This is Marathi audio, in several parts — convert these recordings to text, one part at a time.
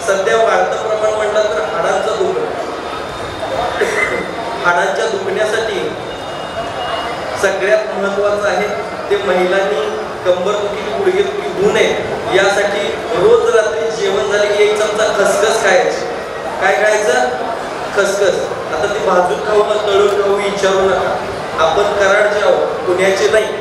सध्या वाढतं प्रमाण म्हटलं तर हाडांचं दुखणं. हाडांच्या दुखण्यासाठी सगळ्यात महत्त्वाचं आहे ते महिलांनी कंबरदुखी गुडघेदुखी होऊ नये यासाठी रोज रात्री जेवण झाले की 1 चमचा खसखस खायची. काय खायचं? खसखस. आता ती भाजून खाऊ का तळून खाऊ विचारू नका. आपण कराडचे आहोत, पुण्याचे नाही.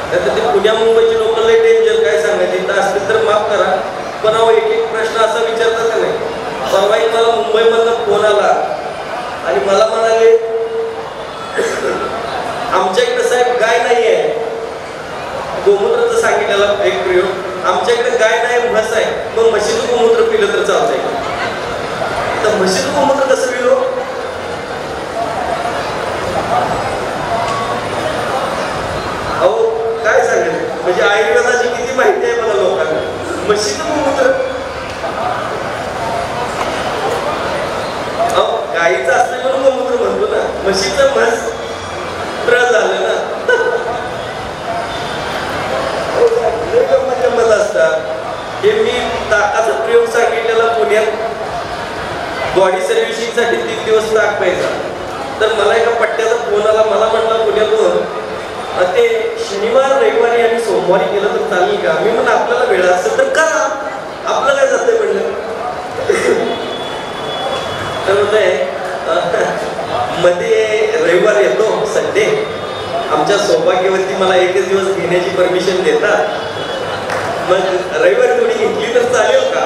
आता ते पुण्या मुंबईचे लोक लय डेंजर. काय सांगायचे तर असतील तर माफ करा, पण अहो एक एक प्रश्न असा विचारतात का नाही. परवा एक मला मुंबईमधनं फोन आला आणि मला म्हणाले आमच्या इकडे साहेब गाय नाही आहे. गोमूत्राचं सांगितलेला एक प्रयोग. आमच्याकडे गाय नाही म्हस आहे, मग म्हशीचं गोमूत्र पिलं तर चालतंय. तर म्हशीचं गोमूत्र कसं पिलो? अहो काय सांगेल म्हणजे आयुर्वेदाची किती माहिती आहे मला लोकांना. म्हशीचं गोमूत्र अहो गाईचं असतं म्हणून गोमूत्र म्हणतो ना, म्हशीचं म्हस झालं ना. गंमत असतात. हे मी ताकाचा प्रयोग सांगितलेला पुण्यात बॉडी सर्व्हिसिंग साठी 3 दिवस ताक प्यायचा. तर मला एका पट्ट्याचा फोन आला. मला म्हटला पुण्यातून ते शनिवार रविवारी आणि सोमवारी गेलं तर चालेल का? मी म्हणून आपल्याला वेळ असेल तर करा, आपलं काय जातंय म्हणलं. तर मध्ये रविवार येतो संडे, आमच्या सौभाग्यवती मला 1 दिवस घेण्याची परमिशन देतात. मग रविवारी थोडी घेतली तर चालेल का?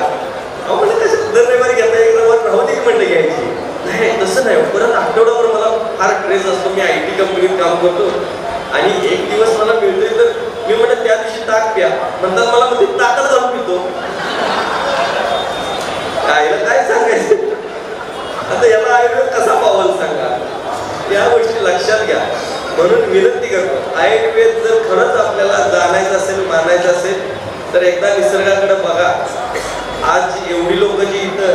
अहो म्हणजे कसं दर रविवारी घेता, एक रविवार राहू दे म्हणलं घ्यायची. नाही तसं नाही. परत आठवड्यावर मला फार क्रेज असतो. मी IT कंपनीत काम करतो आणि 1 दिवस मला मिळतोय तर मी म्हणत त्या दिवशी ताक प्या म्हणतात. मला म्हणजे ताकद घालून पितो. काय सांगायचं आता याला आयुर्वेद कसा पावाल सांगा. या गोष्टी लक्षात घ्या. म्हणून विनंती करतो, आयुर्वेद जर खरंच आपल्याला जाणायचं असेल मानायचं असेल तर एकदा निसर्गाकडे बघा. आज एवढी लोक जी इथं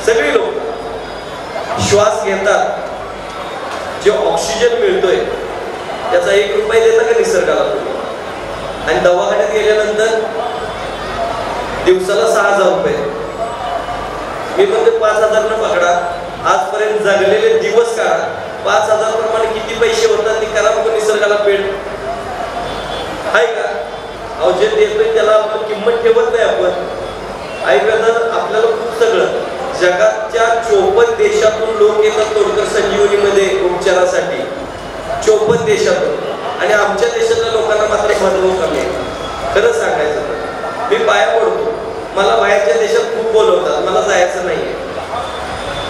सगळी लोक श्वास घेतात, जे ऑक्सिजन मिळतोय त्याचा 1 रुपया देता का निसर्गाला तुम्ही? आणि दवाखान्यात गेल्यानंतर दिवसाला 6,000 रुपये. मी म्हणते 5,000 न पकडा. आजपर्यंत जगलेले दिवस काढा, 5,000 प्रमाणे किती पैसे होतात ते करा बघ निसर्गाला पेड आहे का? अहो जे देतोय त्याला आपण किंमत ठेवत नाही. आपण आयुर्वेदात आपल्याला खूप सगळं. जगाच्या 54 देशातून लोक येतात तोडकर संजीवनीमध्ये उपचारासाठी. 54 देशातून. आणि आमच्या देशातल्या लोकांना मात्र महत्व कमी आहे. खरंच सांगायचं तर मी पाया पडतो. मला बाहेरच्या देशात खूप बोलवतात, मला जायचं नाहीये.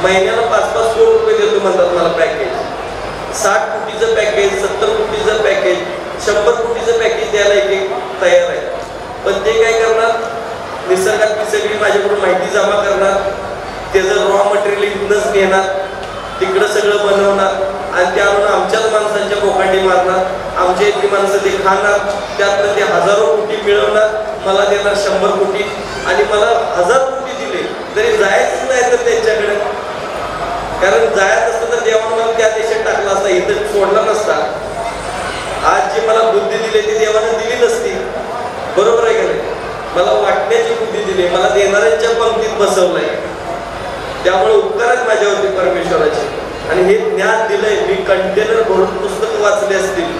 महिन्याला 5-5 करोड रुपये देतो म्हणतात मला पॅकेज. 60 कोटीचं पॅकेज, 70 कोटीचं पॅकेज, 100 कोटीचं पॅकेज द्यायला एक तयार आहे. पण ते काय करणार? निसर्गात सगळी माझ्याकडून माहिती जमा करणार, त्याचं रॉ मटेरियल इथूनच घेणार, तिकडं सगळं बनवणार आणि ते आणून आमच्याच माणसांच्या कोकांडी मारणार. आमच्या इथली माणसं ते खाणार, त्यातनं ते हजारो कोटी मिळवणार, मला देणार 100 कोटी. आणि मला 1000 कोटी दिले तरी जायचंच नाही तर त्यांच्याकडे. कारण जायचं असतं तर देवानं मला त्या देशात टाकला असता, इथं सोडला नसता. आज जी मला बुद्धी दिली ती देवानं दिली नसती. बरोबर आहे का नाही? मला वाटण्याची बुद्धी दिली, मला देणाऱ्यांच्या पंक्तीत बसवलंय. त्यामुळे उपकार आहेत माझ्यावरती परमेश्वराचे. आणि हे ज्ञान दिलंय. मी कंटेनर भरून पुस्तकं वाचली असतील,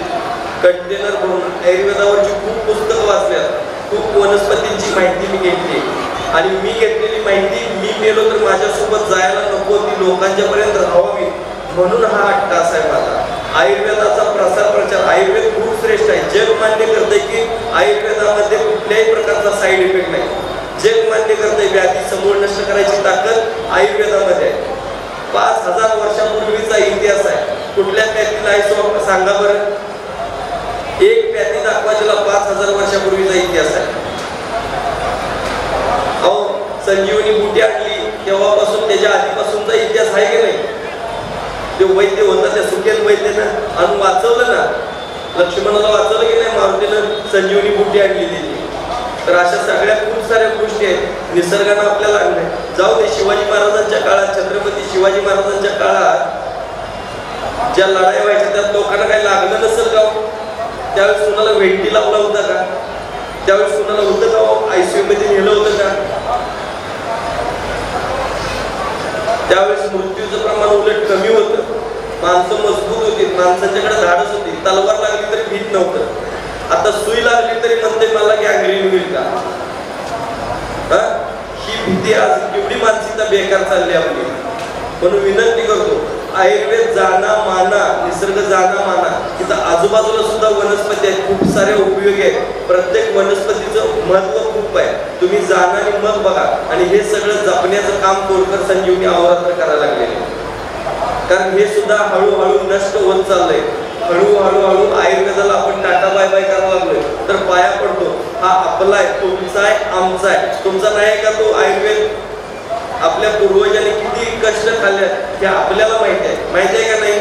कंटेनर भरून आयुर्वेदावरची खूप पुस्तकं वाचल्यात, खूप वनस्पतींची माहिती मी घेतली. आणि मी घेतलेली माहिती मी मेलो तर माझ्यासोबत जायला नको, ती लोकांच्या पर्यंत राहावी म्हणून हा अट्टास आहे माझा. आयुर्वेदाचा प्रसार प्रचार. आयुर्वेद खूप श्रेष्ठ आहे. जग मान्य करतंय की आयुर्वेदामध्ये कुठल्याही प्रकारचा साईड इफेक्ट नाही. जग मान्य करतंय व्याधी समूळ नष्ट करायची ताकद आयुर्वेदामध्ये आहे. 5,000 वर्षापूर्वीचा इतिहास आहे. कुठल्या प्यातीला आहे सांगा बरं? एक प्याती दाखवा ज्याला 5,000 वर्षापूर्वीचा इतिहास आहे. अहो संजीवनी बुटी आणली तेव्हापासून त्याच्या आधीपासूनचा इतिहास आहे की नाही? ते वैद्य होता त्या सुखेत वैद्यनं आणि वाचवलं ना, लक्ष्मणाला वाचवलं की नाही मारुतीनं संजीवनी बुटी आणली दिली. तर अशा सगळ्या खूप साऱ्या गोष्टी आहेत निसर्गानं आपल्याला आणल्या. जाऊ दे, शिवाजी महाराजांच्या काळात, छत्रपती शिवाजी महाराजांच्या काळात ज्या लढाई व्हायच्या त्यात लोकांना काही लागलं नसेल का? त्यावेळेस कुणाला वेंटी लावला होता का? त्यावेळेस कुणाला होतं का ICU मध्ये नेलं होतं का? त्यावेळेस मृत्यूचं प्रमाण उलट कमी होतं, माणसं मजबूत होती, माणसांच्याकडे धाडस होती, तलवार लागली तरी भीत नव्हतं. आता सुई लागली तरी म्हणते मला गँग्रीन होईल का, ही भीती आज एवढी मानसिकता बेकार चालली आपली. म्हणून विनंती करतो, आयुर्वेद जाना माना, निसर्ग जाना माना. तिथं आजूबाजूला सुद्धा वनस्पती आहेत, खूप सारे उपयोगी आहेत, प्रत्येक वनस्पतीचं महत्व खूप आहे. तुम्ही जाणं आणि मग बघा. आणि हे सगळं जपण्याचं काम तोडकर संजीवनी अहोरात्र करायला लागलेले, कारण हे सुद्धा हळूहळू नष्ट होत चाललंय. हळूहळू आयुर्वेदाला आपण टाटा बाय बाय करायला लागलोय. तर पाया पडतो, हा आपला आहे, तुमचा आहे, आमचा आहे. तुमचा नाही का तो आयुर्वेद? आपल्या पूर्वजांनी किती कष्ट खाल्ले हे आपल्याला माहिती आहे. माहिती आहे का नाही?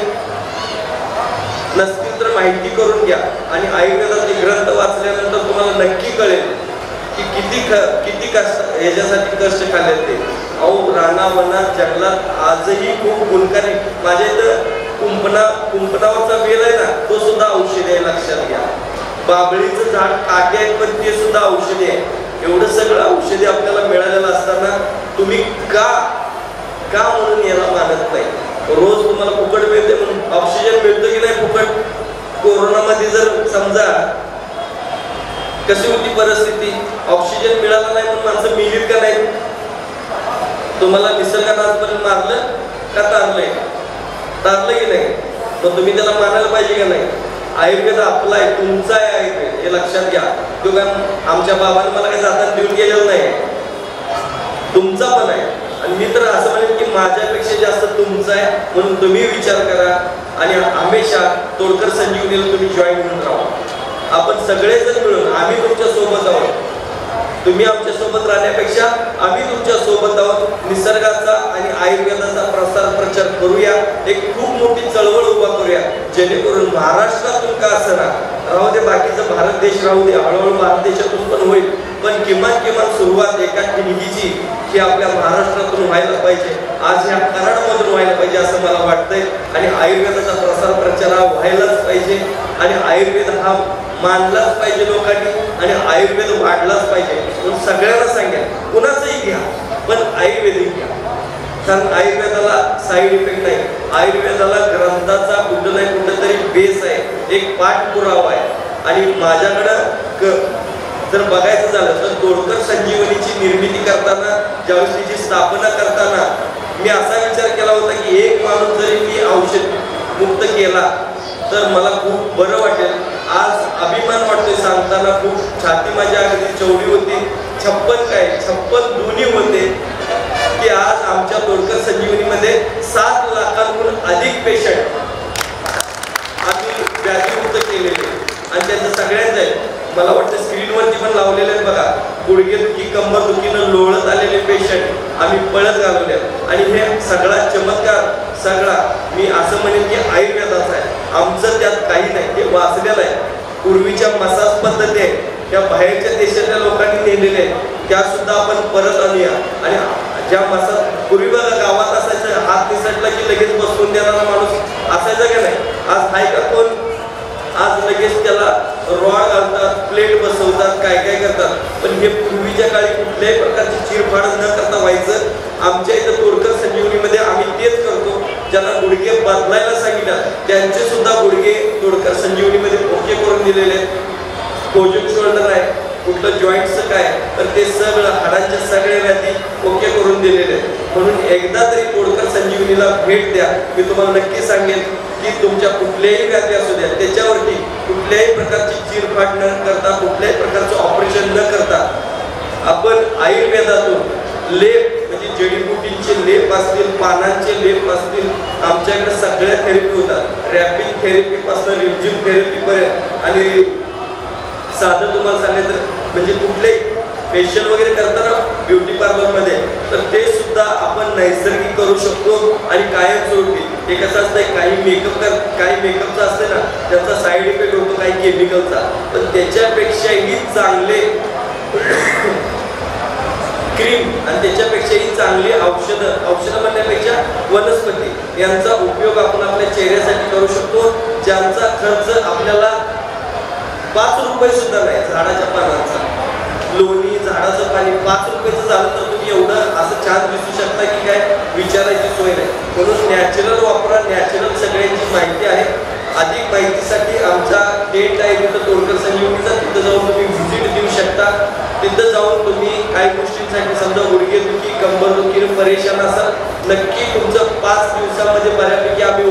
नसतील तर माहिती करून घ्या. आणि आयुर्वेदाचे ग्रंथ वाचल्यानंतर तुम्हाला नक्की कळेल की किती कष्ट याच्यासाठी कष्ट खाल्ले ते. अहो, रानावनात जंगलात आजही खूप गुणकारी. माझ्या इथं कुंपणावरचा वेल आहे ना, तो सुद्धा औषधी आहे, लक्षात घ्या. बाबळीचं झाड काटे आहेत, पण ते सुद्धा औषधी आहे. एवढं सगळं औषधी आपल्याला मिळालेलं असताना तुम्ही का म्हणून याला मानत नाही? रोज तुम्हाला फुकट मिळते म्हणून ऑक्सिजन मिळतं की नाही फुकट? कोरोनामध्ये जर समजा कशी होती परिस्थिती, ऑक्सिजन मिळाला नाही म्हणून माणसं मिलीत का नाही? तुम्हाला निसर्गानं आजपर्यंत मारलं का तारलं की नाही? मग तुम्ही त्याला मानायला पाहिजे का नाही? आयुर्वेद आपला आहे, तुमचा आहे आयुर्वेद, हे लक्षात घ्या. तो काय आमच्या बाबाने मला काही जाताना देऊन गेलेलं नाही, तुमचा पण आहे. आणि मी तर असं म्हणेन की माझ्यापेक्षा जास्त तुमचा आहे. म्हणून तुम्ही विचार करा आणि हमेशा तोडकर संजीवनीला तुम्ही जॉईन होऊन राहा. आपण सगळेजण मिळून, आम्ही तुमच्या सोबत आहोत. तुम्ही आमच्या सोबत राहण्यापेक्षा आम्ही तुमच्या सोबत आहोत. निसर्गाचा आणि आयुर्वेदाचा प्रचार करूया. एक खूप मोठी चळवळ उभा करूया, जेणेकरून महाराष्ट्रातून का असणार, राहू दे बाकीचा भारत देश राहू दे, हळूहळू भारत देशातून पण होईल, पण किमान सुरुवात एका ठिणगीची ही आपल्या महाराष्ट्रातून व्हायला पाहिजे. आज ह्या कराडमधून व्हायला पाहिजे असं मला वाटतंय. आणि आयुर्वेदाचा प्रचार हा व्हायलाच पाहिजे. आणि आयुर्वेद हा मानलाच पाहिजे लोकांनी, आणि आयुर्वेद वाढलाच पाहिजे. म्हणून सगळ्यांना सांगेल, कुणाचंही घ्या पण आयुर्वेदिक घ्या. कारण आयुर्वेदाला साईड इफेक्ट नाही. आयुर्वेदाला ग्रंथाचा कुठं नाही कुठंतरी बेस आहे, एक पाठपुरावा आहे. आणि माझ्याकडं जर बघायचं झालं तर तोडकर संजीवनीची निर्मिती करताना, ज्यावेळेस तिची स्थापना करताना मी असा विचार केला होता की एक माणूस जरी मी औषध मुक्त केला तर मला खूप बरं वाटेल. आज अभिमान वाटतोय सांगताना, खूप छाती माझ्या अगदी चवडी होती. 56 दोन्ही होते की आज आमच्या तोडकर संजीवनीमध्ये 7 लाखांहून अधिक पेशंट आम्ही व्याधीमुक्त केलेले. आणि त्यांचं सगळ्यांचं आहे, मला वाटतं स्क्रीनवरती पण लावलेले आहेत बघा. गुडघेदुखी, कंबरदुखीनं लोळत आलेले पेशंट आम्ही पळत घालवले. आणि हे सगळा चमत्कार सगळा मी असं म्हणेन की आयुर्वेदाचा आहे. आमचं त्यात काही नाही, ते वाचलेलं आहे. पूर्वीच्या मसाज पद्धती आहेत त्या बाहेरच्या देशातल्या लोकांनी नेलेल्या आहेत, त्या सुद्धा आपण परत आणूया. आणि ज्या मसाज पूर्वी बघा गावात असायचं, हात निसटला की लगेच बसवून देणारा माणूस असायचा का नाही? आज आहे का कोण? आज लगेच त्याला रॉड घालतात, प्लेट बसवतात, काय करतात. पण हे पूर्वीच्या काळी कुठल्याही प्रकारची चिरफाड न करता व्हायचं. आमच्या इथं तोडकर संजीवनीमध्ये आम्ही तेच करतो. ज्यांना गुडघे बदलायला सांगितलं त्यांचे सुद्धा गुडघे तोडकर संजीवनीमध्ये ओके करून दिलेले आहेत. कोजन शोल्डर आहे, कुठलं जॉईंटचं काय, तर ते सगळं हाडांचे सगळे व्याधी ओके करून दिलेले आहेत. म्हणून एकदा तरी तोडकर संजीवनीला भेट द्या. मी तुम्हाला नक्की सांगेन की तुमच्या कुठल्याही व्याधी असू द्या, त्याच्यावरती कुठल्याही प्रकारची चिरफाड न करता, कुठल्याही प्रकारचं ऑपरेशन न करता आपण आयुर्वेदातून लेप, म्हणजे जडीबुटींचे लेप असतील, पानांचे लेप असतील, आमच्याकडे सगळ्या थेरपी होतात. रॅपिंग थेरपीपासून रिमझिम थेरपीपर्यंत. आणि साधं तुम्हाला सांगायचं तर म्हणजे कुठलेही फेशियल वगैरे करताना ब्युटी पार्लरमध्ये, तर ते सुद्धा आपण नैसर्गिक करू शकतो. आणि कायमस्वरूपी हे कसं असतंय, काही मेकअपचा असते ना, त्याचा साईड इफेक्ट होतो काही केमिकलचा, पण त्याच्यापेक्षाही चांगले क्रीम आणि त्याच्यापेक्षाही चांगली औषधं म्हणण्यापेक्षा वनस्पती यांचा उपयोग आपण आपल्या चेहऱ्यासाठी करू शकतो, ज्यांचा खर्च आपल्याला 5 रुपये सुद्धा नाही. झाडाच्या पानांचा लोणी झाडाचं पाणी 5 रुपयाचं झालं तर तुम्ही एवढं असं छान दिसू शकता की काय विचारायची सोय नाही. म्हणून नॅचरल वापरा, नॅचरल सगळ्यांची माहिती आहे. अधिक माहितीसाठी आमचा टेंट आहे तिथं तोडकर संजीवनीचा, तिथं जाऊन तुम्ही व्हिजिट देऊ शकता. तिथं जाऊन तुम्ही काही गोष्टींसाठी समजा गुडघेदुखी, कंबरदुखी परेशान असाल, नक्की तुमचं 5 दिवसामध्ये बऱ्यापैकी आम्ही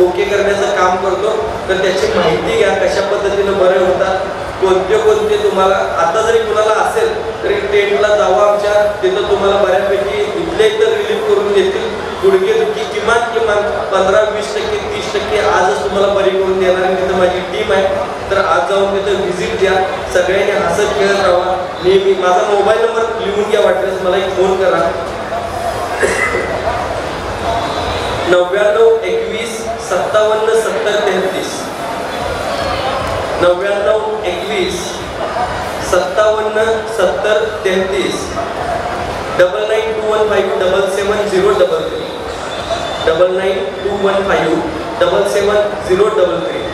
ओके करण्याचं काम करतो. तर त्याची माहिती घ्या, कशा पद्धतीनं बरे होतात, कोणते तुम्हाला आता जरी कुणाला असेल तरी टेंटला जावा आमच्या, तिथं तुम्हाला बऱ्यापैकी इथल्या इथं रिलीफ करून देतील. गुडघेदुखी किमान 15-20%, 30% आजच तुम्हाला बरी करून देणारी तिथं माझी टीम आहे. तर आज जाऊन तिथं व्हिजिट द्या, सगळ्यांनी हसत खेळत राहा. नेहमी माझा मोबाईल नंबर लिहून घ्या, वाटल्यास मला एक फोन करा. 99 21 57 70 33. 99 21 57 70 33. 9921577033. 9921577033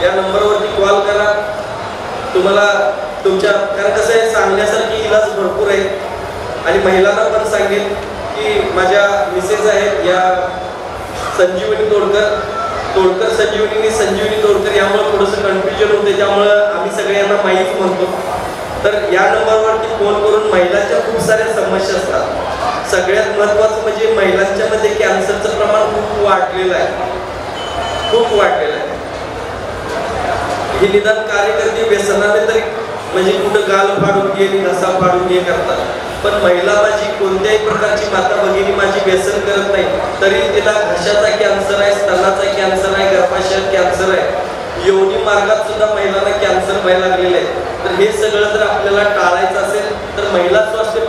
या नंबरवरती कॉल करा. तुम्हाला तुमच्या, कारण कसं आहे, सांगण्यासारखी इलाज भरपूर आहे. आणि महिलांना पण सांगेन की माझ्या मिसेस आहेत या संजीवनी तोडकर संजीवनी तोडकर, यामुळे थोडंसं कन्फ्युजन होते, त्यामुळं आम्ही सगळ्यांना माहीत म्हणतो. तर या नंबरवरती फोन करून महिलांच्या खूप साऱ्या समस्या असतात. सगळ्यात महत्त्वाचं म्हणजे महिलांच्या मध्ये कॅन्सरचं प्रमाण खूप वाढलेलं आहे. हे निदान कार्यकर्ते व्यसनाने तरी म्हणजे कुठं गाल फाडून घे, घसा फाडून घे करतात. पण महिला माझी कोणत्याही प्रकारची माता भगिनी माझी व्यसन करत नाही, तरी तिला घशाचा कॅन्सर आहे, स्तनाचा कॅन्सर आहे, गर्भाशयात कॅन्सर आहे, योनी मार्गात सुद्धा महिलांना कॅन्सर व्हायला लागलेले आहे. तर हे सगळं जर आपल्याला टाळायचं असेल तर महिला स्वास्थ्य